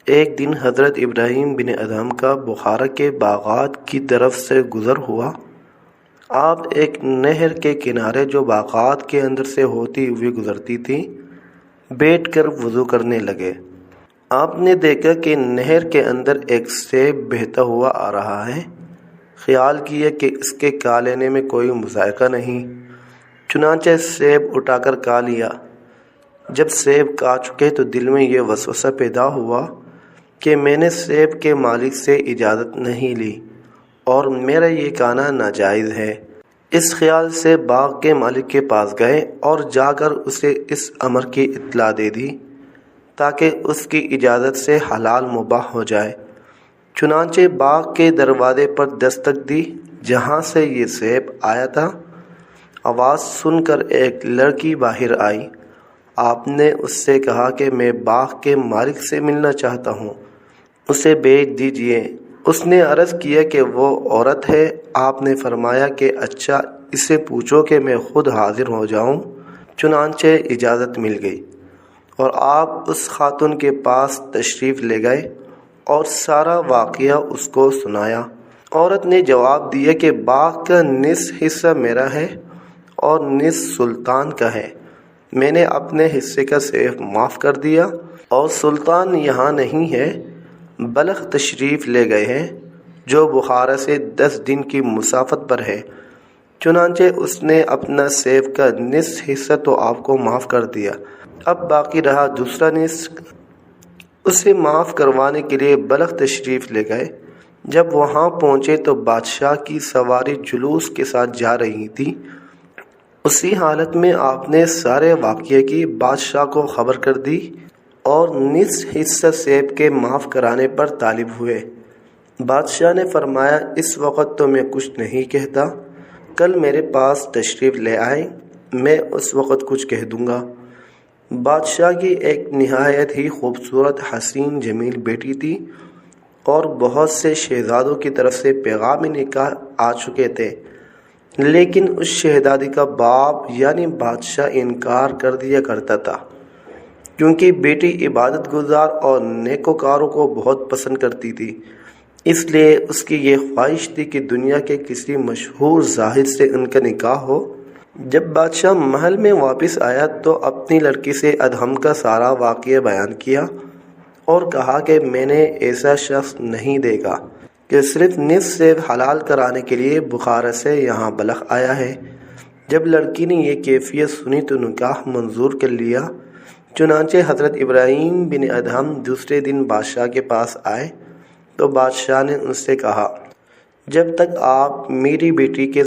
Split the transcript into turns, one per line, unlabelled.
ایک دن حضرت ابراہیم بن ادہم کا بخارا کے باغات کی طرف سے گزر ہوا۔ آپ ایک نہر کے کنارے جو باغات کے اندر سے ہوتی ہوئی گزرتی تھی بیٹھ کر وضو کرنے لگے۔ آپ نے دیکھا کہ نہر کے اندر ایک سیب بہتا ہوا آ رہا ہے۔ خیال کیا کہ اس کے کھا لینے میں کوئی مذائقہ نہیں، چنانچہ سیب اٹھا کر کھا لیا۔ جب سیب کھا چکے تو دل میں یہ وسوسہ پیدا ہوا کہ میں نے سیب کے مالک سے اجازت نہیں لی اور میرا یہ کھانا ناجائز ہے۔ اس خیال سے باغ کے مالک کے پاس گئے اور جا کر اسے اس امر کی اطلاع دے دی تاکہ اس کی اجازت سے حلال مباح ہو جائے۔ چنانچہ باغ کے دروازے پر دستک دی جہاں سے یہ سیب آیا تھا۔ آواز سن کر ایک لڑکی باہر آئی۔ آپ نے اس سے کہا کہ میں باغ کے مالک سے ملنا چاہتا ہوں، اسے بھیج دیجئے۔ اس نے عرض کیا کہ وہ عورت ہے۔ آپ نے فرمایا کہ اچھا، اسے پوچھو کہ میں خود حاضر ہو جاؤں۔ چنانچہ اجازت مل گئی اور آپ اس خاتون کے پاس تشریف لے گئے اور سارا واقعہ اس کو سنایا۔ عورت نے جواب دیا کہ باغ کا نصف حصہ میرا ہے اور نصف سلطان کا ہے۔ میں نے اپنے حصے کا سیب معاف کر دیا اور سلطان یہاں نہیں ہے، بلخ تشریف لے گئے ہیں جو بخارا سے 10 دن کی مسافت پر ہے۔ چنانچہ اس نے اپنا سیب کا نصف حصہ تو آپ کو معاف کر دیا، اب باقی رہا دوسرا نصف۔ اسے معاف کروانے کے لیے بلخ تشریف لے گئے۔ جب وہاں پہنچے تو بادشاہ کی سواری جلوس کے ساتھ جا رہی تھی۔ اسی حالت میں آپ نے سارے واقعے کی بادشاہ کو خبر کر دی اور نصف حصہ سیب کے معاف کرانے پر طالب ہوئے۔ بادشاہ نے فرمایا اس وقت تو میں کچھ نہیں کہتا، کل میرے پاس تشریف لے آئے، میں اس وقت کچھ کہہ دوں گا۔ بادشاہ کی ایک نہایت ہی خوبصورت حسین جمیل بیٹی تھی اور بہت سے شہزادوں کی طرف سے پیغام نکاح آ چکے تھے، لیکن اس شہزادی کا باپ یعنی بادشاہ انکار کر دیا کرتا تھا کیونکہ بیٹی عبادت گزار اور نیکوکاروں کو بہت پسند کرتی تھی۔ اس لیے اس کی یہ خواہش تھی کہ دنیا کے کسی مشہور زاہد سے ان کا نکاح ہو۔ جب بادشاہ محل میں واپس آیا تو اپنی لڑکی سے ادہم کا سارا واقعہ بیان کیا اور کہا کہ میں نے ایسا شخص نہیں دیکھا کہ صرف نصف سیب حلال کرانے کے لیے بخارا سے یہاں بلخ آیا ہے۔ جب لڑکی نے یہ کیفیت سنی تو نکاح منظور کر لیا۔ چنانچہ حضرت ابراہیم بن ادہم دوسرے دن بادشاہ کے پاس آئے تو بادشاہ نے ان سے کہا جب تک آپ میری بیٹی کے